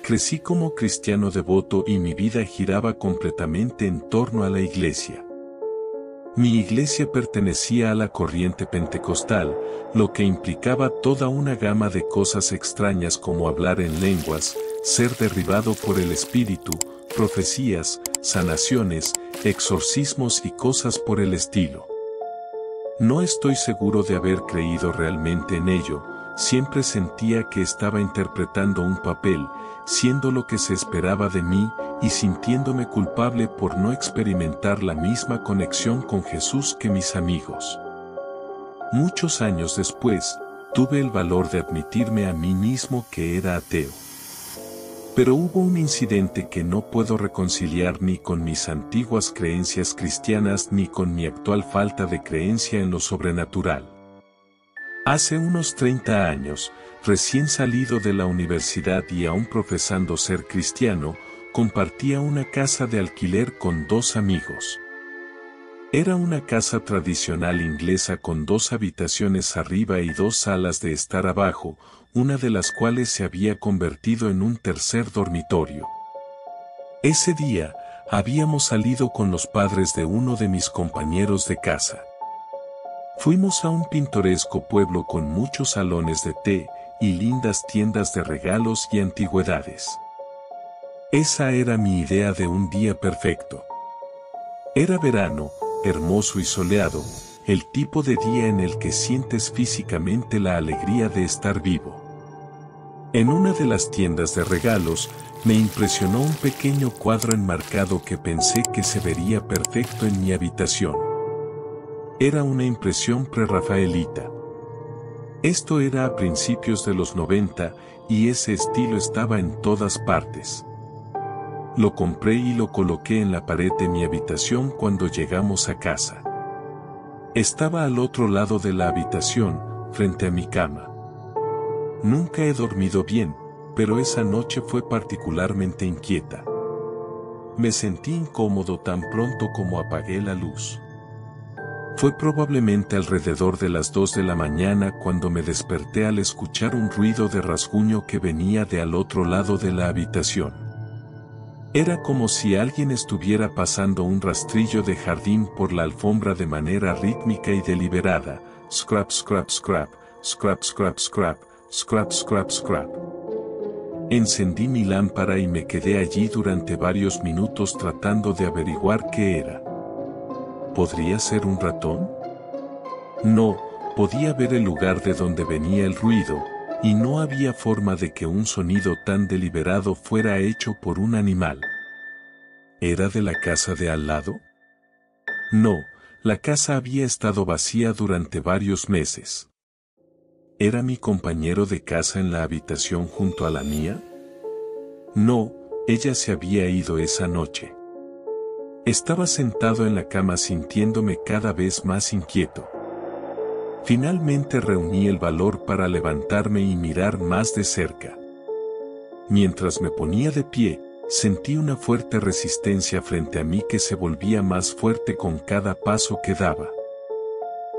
Crecí como cristiano devoto y mi vida giraba completamente en torno a la iglesia. Mi iglesia pertenecía a la corriente pentecostal, lo que implicaba toda una gama de cosas extrañas como hablar en lenguas, ser derribado por el espíritu, profecías, sanaciones, exorcismos y cosas por el estilo. No estoy seguro de haber creído realmente en ello, siempre sentía que estaba interpretando un papel, siendo lo que se esperaba de mí, y sintiéndome culpable por no experimentar la misma conexión con Jesús que mis amigos. Muchos años después, tuve el valor de admitirme a mí mismo que era ateo. Pero hubo un incidente que no puedo reconciliar ni con mis antiguas creencias cristianas ni con mi actual falta de creencia en lo sobrenatural. Hace unos 30 años, recién salido de la universidad y aún profesando ser cristiano, compartía una casa de alquiler con 2 amigos. Era una casa tradicional inglesa con 2 habitaciones arriba y 2 salas de estar abajo, una de las cuales se había convertido en un tercer dormitorio. Ese día, habíamos salido con los padres de uno de mis compañeros de casa. Fuimos a un pintoresco pueblo con muchos salones de té y lindas tiendas de regalos y antigüedades. Esa era mi idea de un día perfecto. Era verano, hermoso y soleado, el tipo de día en el que sientes físicamente la alegría de estar vivo. En una de las tiendas de regalos, me impresionó un pequeño cuadro enmarcado que pensé que se vería perfecto en mi habitación. Era una impresión prerrafaelita. Esto era a principios de los 90, y ese estilo estaba en todas partes. Lo compré y lo coloqué en la pared de mi habitación cuando llegamos a casa. Estaba al otro lado de la habitación, frente a mi cama. Nunca he dormido bien, pero esa noche fue particularmente inquieta. Me sentí incómodo tan pronto como apagué la luz. Fue probablemente alrededor de las 2 de la mañana cuando me desperté al escuchar un ruido de rasguño que venía de al otro lado de la habitación. Era como si alguien estuviera pasando un rastrillo de jardín por la alfombra de manera rítmica y deliberada. Scrap, scrap, scrap, scrap, scrap, scrap, scrap, scrap, scrap. Encendí mi lámpara y me quedé allí durante varios minutos tratando de averiguar qué era. ¿Podría ser un ratón? No, podía ver el lugar de donde venía el ruido, y no había forma de que un sonido tan deliberado fuera hecho por un animal. ¿Era de la casa de al lado? No, la casa había estado vacía durante varios meses. ¿Era mi compañero de casa en la habitación junto a la mía? No, ella se había ido esa noche. Estaba sentado en la cama sintiéndome cada vez más inquieto. Finalmente reuní el valor para levantarme y mirar más de cerca. Mientras me ponía de pie, sentí una fuerte resistencia frente a mí que se volvía más fuerte con cada paso que daba.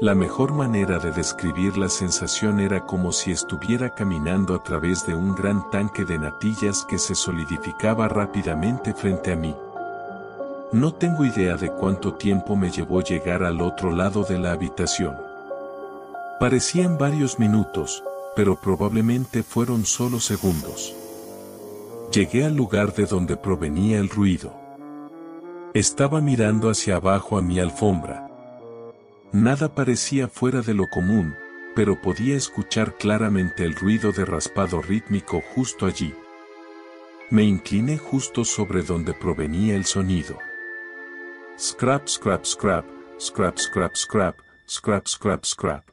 La mejor manera de describir la sensación era como si estuviera caminando a través de un gran tanque de natillas que se solidificaba rápidamente frente a mí. No tengo idea de cuánto tiempo me llevó llegar al otro lado de la habitación. Parecían varios minutos, pero probablemente fueron solo segundos. Llegué al lugar de donde provenía el ruido. Estaba mirando hacia abajo a mi alfombra. Nada parecía fuera de lo común, pero podía escuchar claramente el ruido de raspado rítmico justo allí. Me incliné justo sobre donde provenía el sonido. Scrap, scrap, scrap, scrap, scrap, scrap, scrap, scrap, scrap.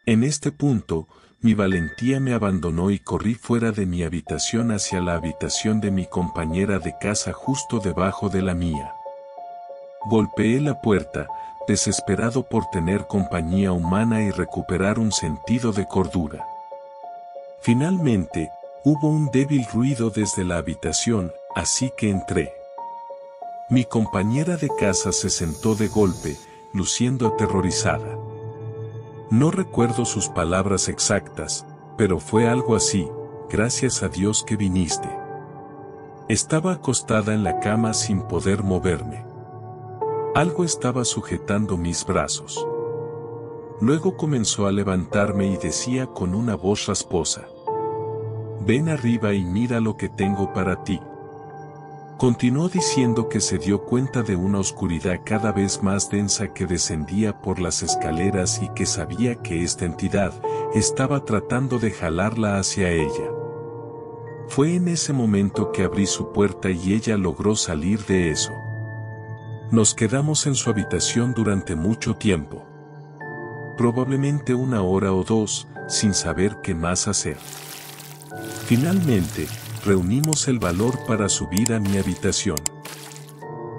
En este punto, mi valentía me abandonó y corrí fuera de mi habitación hacia la habitación de mi compañera de casa justo debajo de la mía. Golpeé la puerta, desesperado por tener compañía humana y recuperar un sentido de cordura. Finalmente, hubo un débil ruido desde la habitación, así que entré. Mi compañera de casa se sentó de golpe, luciendo aterrorizada. No recuerdo sus palabras exactas, pero fue algo así: gracias a Dios que viniste. Estaba acostada en la cama sin poder moverme. Algo estaba sujetando mis brazos. Luego comenzó a levantarme y decía con una voz rasposa: ven arriba y mira lo que tengo para ti. Continuó diciendo que se dio cuenta de una oscuridad cada vez más densa que descendía por las escaleras y que sabía que esta entidad estaba tratando de jalarla hacia ella. Fue en ese momento que abrí su puerta y ella logró salir de eso. Nos quedamos en su habitación durante mucho tiempo. Probablemente 1 hora o 2, sin saber qué más hacer. Finalmente, reunimos el valor para subir a mi habitación.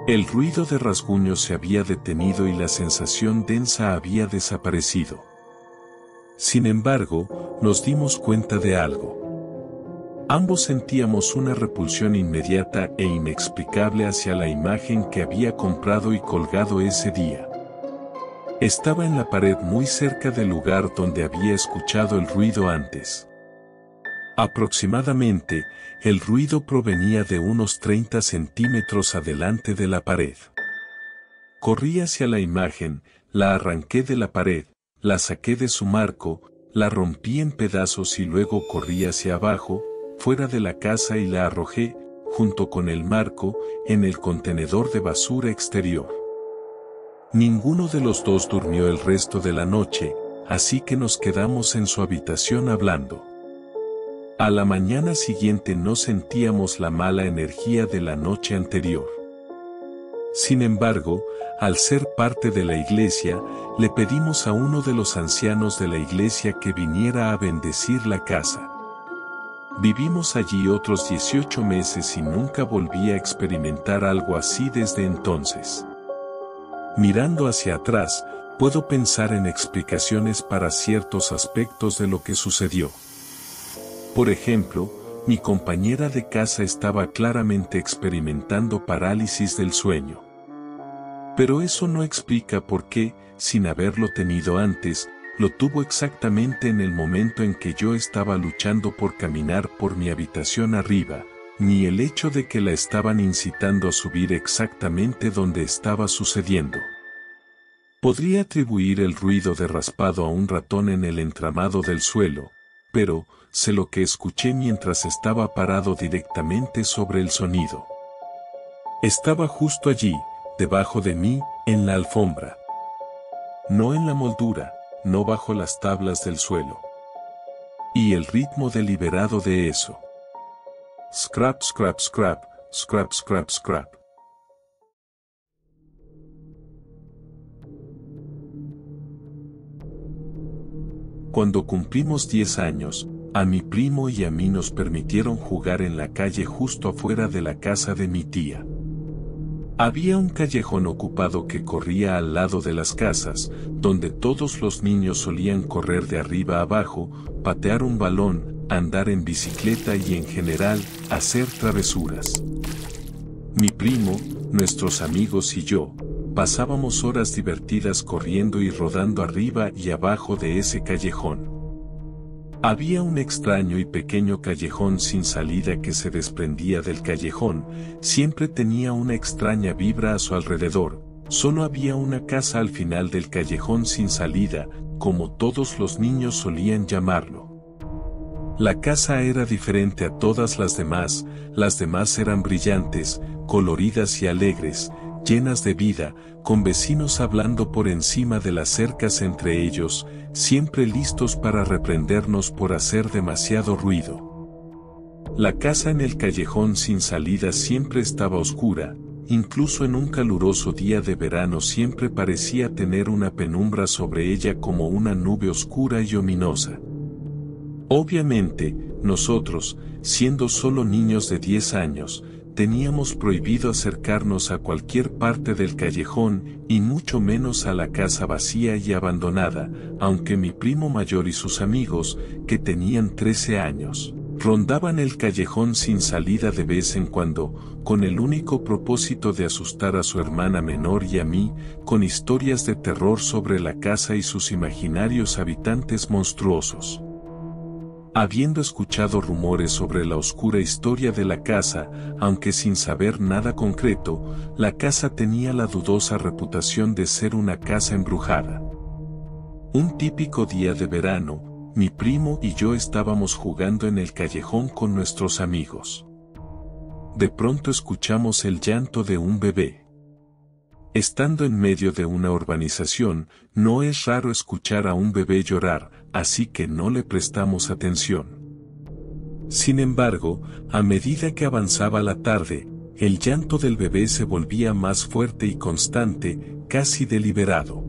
El ruido de rasguños se había detenido y la sensación densa había desaparecido. Sin embargo, nos dimos cuenta de algo. Ambos sentíamos una repulsión inmediata e inexplicable hacia la imagen que había comprado y colgado ese día. Estaba en la pared muy cerca del lugar donde había escuchado el ruido antes. Aproximadamente, el ruido provenía de unos 30 centímetros adelante de la pared. Corrí hacia la imagen, la arranqué de la pared, la saqué de su marco, la rompí en pedazos y luego corrí hacia abajo, fuera de la casa y la arrojé, junto con el marco, en el contenedor de basura exterior. Ninguno de los dos durmió el resto de la noche, así que nos quedamos en su habitación hablando. A la mañana siguiente no sentíamos la mala energía de la noche anterior. Sin embargo, al ser parte de la iglesia, le pedimos a uno de los ancianos de la iglesia que viniera a bendecir la casa. Vivimos allí otros 18 meses y nunca volví a experimentar algo así desde entonces. Mirando hacia atrás, puedo pensar en explicaciones para ciertos aspectos de lo que sucedió. Por ejemplo, mi compañera de casa estaba claramente experimentando parálisis del sueño. Pero eso no explica por qué, sin haberlo tenido antes, lo tuvo exactamente en el momento en que yo estaba luchando por caminar por mi habitación arriba, ni el hecho de que la estaban incitando a subir exactamente donde estaba sucediendo. Podría atribuir el ruido de raspado a un ratón en el entramado del suelo, pero sé lo que escuché mientras estaba parado directamente sobre el sonido. Estaba justo allí, debajo de mí, en la alfombra. No en la moldura, no bajo las tablas del suelo. Y el ritmo deliberado de eso. Scrap, scrap, scrap, scrap, scrap, scrap. Cuando cumplimos 10 años, a mi primo y a mí nos permitieron jugar en la calle justo afuera de la casa de mi tía. Había un callejón ocupado que corría al lado de las casas, donde todos los niños solían correr de arriba a abajo, patear un balón, andar en bicicleta y en general, hacer travesuras. Mi primo, nuestros amigos y yo, pasábamos horas divertidas corriendo y rodando arriba y abajo de ese callejón. Había un extraño y pequeño callejón sin salida que se desprendía del callejón, siempre tenía una extraña vibra a su alrededor, solo había una casa al final del callejón sin salida, como todos los niños solían llamarlo. La casa era diferente a todas las demás eran brillantes, coloridas y alegres, llenas de vida, con vecinos hablando por encima de las cercas entre ellos, siempre listos para reprendernos por hacer demasiado ruido. La casa en el callejón sin salida siempre estaba oscura, incluso en un caluroso día de verano siempre parecía tener una penumbra sobre ella como una nube oscura y ominosa. Obviamente, nosotros, siendo solo niños de 10 años, teníamos prohibido acercarnos a cualquier parte del callejón y mucho menos a la casa vacía y abandonada, aunque mi primo mayor y sus amigos, que tenían 13 años, rondaban el callejón sin salida de vez en cuando, con el único propósito de asustar a su hermana menor y a mí, con historias de terror sobre la casa y sus imaginarios habitantes monstruosos. Habiendo escuchado rumores sobre la oscura historia de la casa, aunque sin saber nada concreto, la casa tenía la dudosa reputación de ser una casa embrujada. Un típico día de verano, mi primo y yo estábamos jugando en el callejón con nuestros amigos. De pronto escuchamos el llanto de un bebé. Estando en medio de una urbanización, no es raro escuchar a un bebé llorar, así que no le prestamos atención. Sin embargo, a medida que avanzaba la tarde, el llanto del bebé se volvía más fuerte y constante, casi deliberado.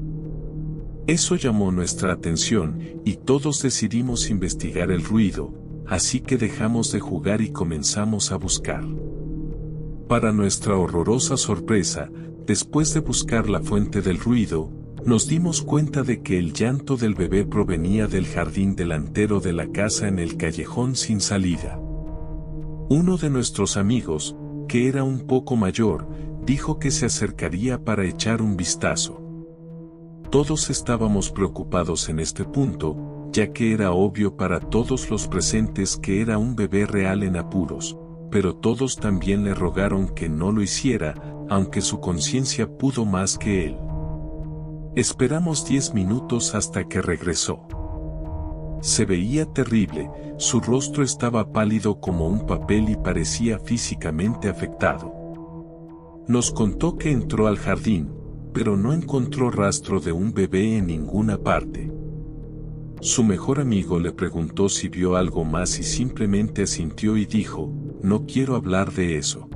Eso llamó nuestra atención, y todos decidimos investigar el ruido, así que dejamos de jugar y comenzamos a buscar. Para nuestra horrorosa sorpresa, después de buscar la fuente del ruido, nos dimos cuenta de que el llanto del bebé provenía del jardín delantero de la casa en el callejón sin salida. Uno de nuestros amigos, que era un poco mayor, dijo que se acercaría para echar un vistazo. Todos estábamos preocupados en este punto, ya que era obvio para todos los presentes que era un bebé real en apuros, pero todos también le rogaron que no lo hiciera, aunque su conciencia pudo más que él. Esperamos 10 minutos hasta que regresó. Se veía terrible, su rostro estaba pálido como un papel y parecía físicamente afectado. Nos contó que entró al jardín, pero no encontró rastro de un bebé en ninguna parte. Su mejor amigo le preguntó si vio algo más y simplemente asintió y dijo, no quiero hablar de eso.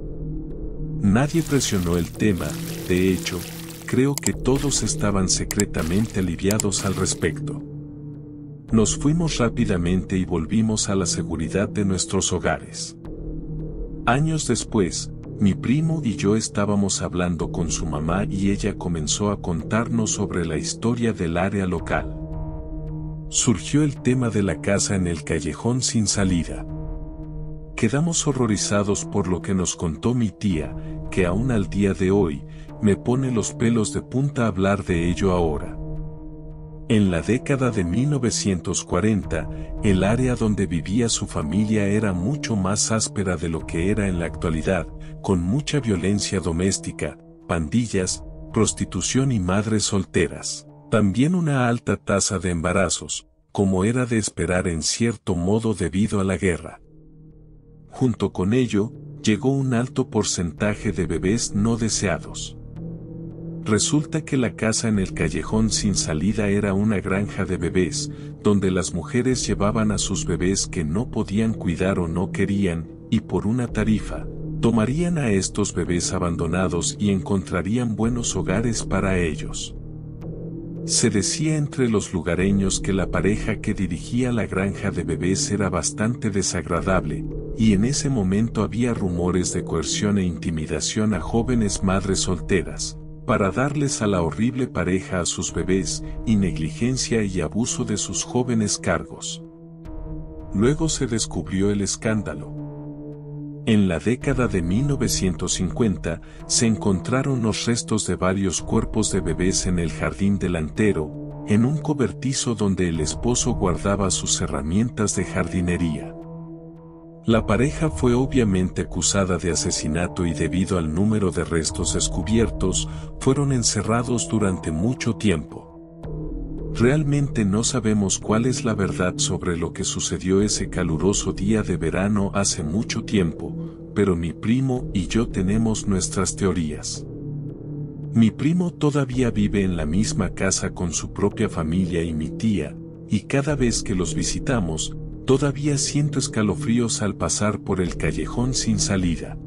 Nadie presionó el tema, de hecho, creo que todos estaban secretamente aliviados al respecto. Nos fuimos rápidamente y volvimos a la seguridad de nuestros hogares. Años después, mi primo y yo estábamos hablando con su mamá y ella comenzó a contarnos sobre la historia del área local. Surgió el tema de la casa en el callejón sin salida. Quedamos horrorizados por lo que nos contó mi tía, que aún al día de hoy, me pone los pelos de punta hablar de ello ahora. En la década de 1940, el área donde vivía su familia era mucho más áspera de lo que era en la actualidad, con mucha violencia doméstica, pandillas, prostitución y madres solteras. También una alta tasa de embarazos, como era de esperar en cierto modo debido a la guerra. Junto con ello, llegó un alto porcentaje de bebés no deseados. Resulta que la casa en el callejón sin salida era una granja de bebés, donde las mujeres llevaban a sus bebés que no podían cuidar o no querían, y por una tarifa, tomarían a estos bebés abandonados y encontrarían buenos hogares para ellos. Se decía entre los lugareños que la pareja que dirigía la granja de bebés era bastante desagradable, y en ese momento había rumores de coerción e intimidación a jóvenes madres solteras, para darles a la horrible pareja a sus bebés, y negligencia y abuso de sus jóvenes cargos. Luego se descubrió el escándalo. En la década de 1950, se encontraron los restos de varios cuerpos de bebés en el jardín delantero, en un cobertizo donde el esposo guardaba sus herramientas de jardinería. La pareja fue obviamente acusada de asesinato y debido al número de restos descubiertos, fueron encerrados durante mucho tiempo. Realmente no sabemos cuál es la verdad sobre lo que sucedió ese caluroso día de verano hace mucho tiempo, pero mi primo y yo tenemos nuestras teorías. Mi primo todavía vive en la misma casa con su propia familia y mi tía, y cada vez que los visitamos, todavía siento escalofríos al pasar por el callejón sin salida.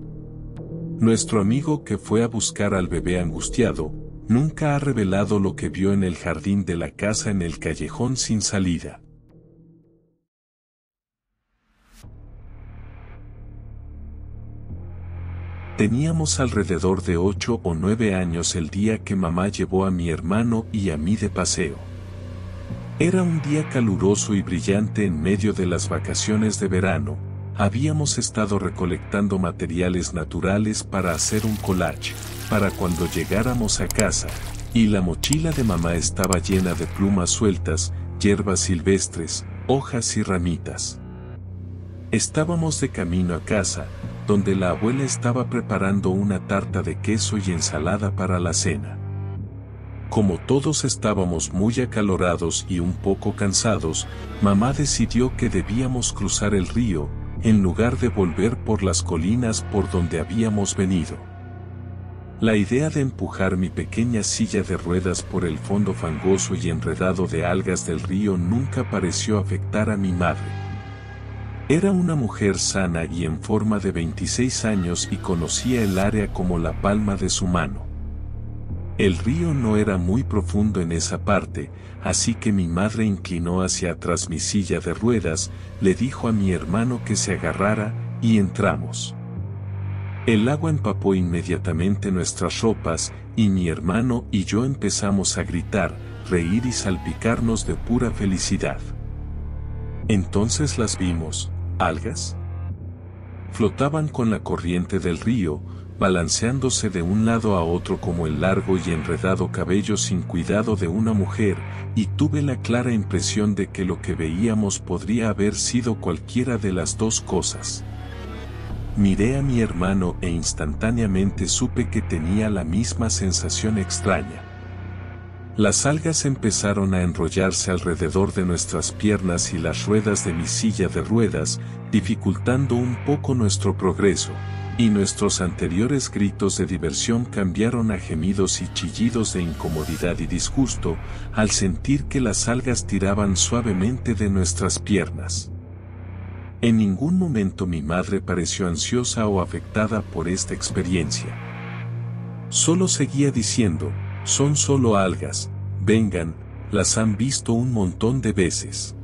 Nuestro amigo que fue a buscar al bebé angustiado, nunca ha revelado lo que vio en el jardín de la casa en el callejón sin salida. Teníamos alrededor de 8 o 9 años el día que mamá llevó a mi hermano y a mí de paseo. Era un día caluroso y brillante en medio de las vacaciones de verano. Habíamos estado recolectando materiales naturales para hacer un collage, para cuando llegáramos a casa, y la mochila de mamá estaba llena de plumas sueltas, hierbas silvestres, hojas y ramitas. Estábamos de camino a casa, donde la abuela estaba preparando una tarta de queso y ensalada para la cena. Como todos estábamos muy acalorados y un poco cansados, mamá decidió que debíamos cruzar el río, en lugar de volver por las colinas por donde habíamos venido. La idea de empujar mi pequeña silla de ruedas por el fondo fangoso y enredado de algas del río nunca pareció afectar a mi madre. Era una mujer sana y en forma de 26 años y conocía el área como la palma de su mano. El río no era muy profundo en esa parte, así que mi madre inclinó hacia atrás mi silla de ruedas, le dijo a mi hermano que se agarrara, y entramos. El agua empapó inmediatamente nuestras ropas, y mi hermano y yo empezamos a gritar, reír y salpicarnos de pura felicidad. Entonces las vimos, algas. Flotaban con la corriente del río, balanceándose de un lado a otro como el largo y enredado cabello sin cuidado de una mujer, y tuve la clara impresión de que lo que veíamos podría haber sido cualquiera de las dos cosas. Miré a mi hermano e instantáneamente supe que tenía la misma sensación extraña. Las algas empezaron a enrollarse alrededor de nuestras piernas y las ruedas de mi silla de ruedas, dificultando un poco nuestro progreso, y nuestros anteriores gritos de diversión cambiaron a gemidos y chillidos de incomodidad y disgusto, al sentir que las algas tiraban suavemente de nuestras piernas. En ningún momento mi madre pareció ansiosa o afectada por esta experiencia. Solo seguía diciendo, son solo algas, vengan, las han visto un montón de veces.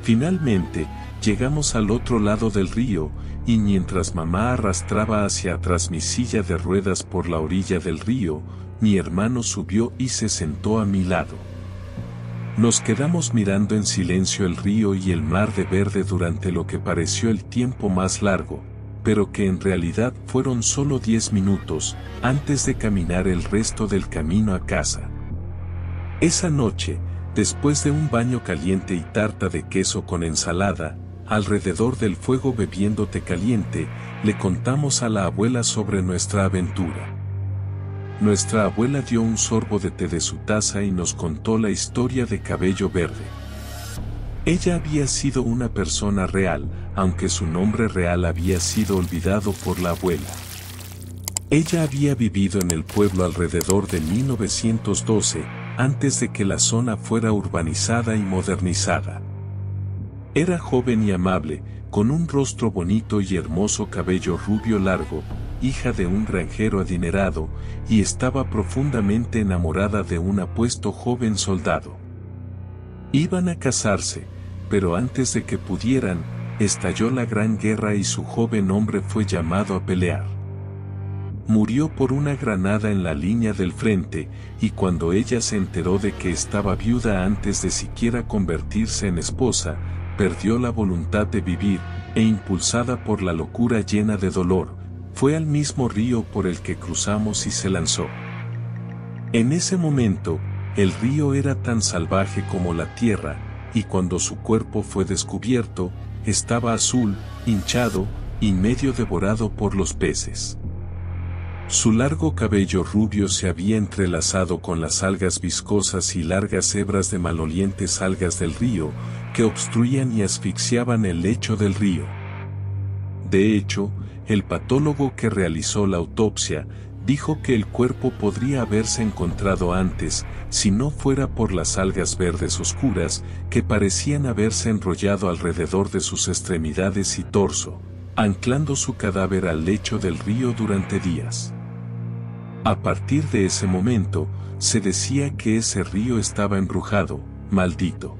Finalmente, llegamos al otro lado del río, y mientras mamá arrastraba hacia atrás mi silla de ruedas por la orilla del río, mi hermano subió y se sentó a mi lado. Nos quedamos mirando en silencio el río y el mar de verde durante lo que pareció el tiempo más largo, pero que en realidad fueron solo 10 minutos, antes de caminar el resto del camino a casa. Esa noche, después de un baño caliente y tarta de queso con ensalada, alrededor del fuego bebiendo té caliente, le contamos a la abuela sobre nuestra aventura. Nuestra abuela dio un sorbo de té de su taza y nos contó la historia de Cabello Verde. Ella había sido una persona real, aunque su nombre real había sido olvidado por la abuela. Ella había vivido en el pueblo alrededor de 1912, antes de que la zona fuera urbanizada y modernizada. Era joven y amable, con un rostro bonito y hermoso cabello rubio largo, hija de un granjero adinerado, y estaba profundamente enamorada de un apuesto joven soldado. Iban a casarse, pero antes de que pudieran, estalló la Gran Guerra y su joven hombre fue llamado a pelear. Murió por una granada en la línea del frente, y cuando ella se enteró de que estaba viuda antes de siquiera convertirse en esposa, perdió la voluntad de vivir, e impulsada por la locura llena de dolor, fue al mismo río por el que cruzamos y se lanzó. En ese momento, el río era tan salvaje como la tierra, y cuando su cuerpo fue descubierto, estaba azul, hinchado, y medio devorado por los peces. Su largo cabello rubio se había entrelazado con las algas viscosas y largas hebras de malolientes algas del río, que obstruían y asfixiaban el lecho del río. De hecho, el patólogo que realizó la autopsia, dijo que el cuerpo podría haberse encontrado antes, si no fuera por las algas verdes oscuras, que parecían haberse enrollado alrededor de sus extremidades y torso, anclando su cadáver al lecho del río durante días. A partir de ese momento, se decía que ese río estaba embrujado, maldito.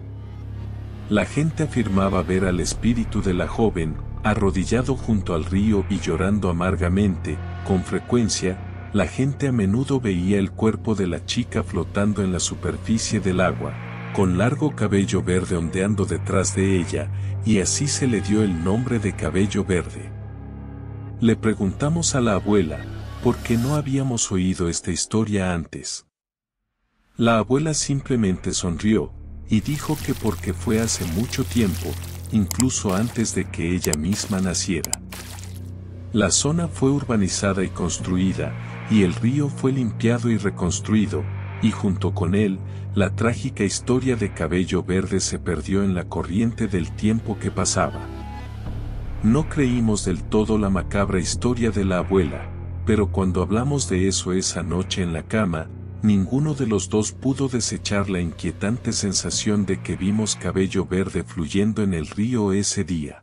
La gente afirmaba ver al espíritu de la joven, arrodillado junto al río y llorando amargamente. Con frecuencia, la gente a menudo veía el cuerpo de la chica flotando en la superficie del agua, con largo cabello verde ondeando detrás de ella, y así se le dio el nombre de Cabello Verde. Le preguntamos a la abuela, ¿por qué no habíamos oído esta historia antes? La abuela simplemente sonrió, y dijo que porque fue hace mucho tiempo, incluso antes de que ella misma naciera. La zona fue urbanizada y construida, y el río fue limpiado y reconstruido, y junto con él, la trágica historia de Cabello Verde se perdió en la corriente del tiempo que pasaba. No creímos del todo la macabra historia de la abuela, pero cuando hablamos de eso esa noche en la cama, ninguno de los dos pudo desechar la inquietante sensación de que vimos cabello verde fluyendo en el río ese día.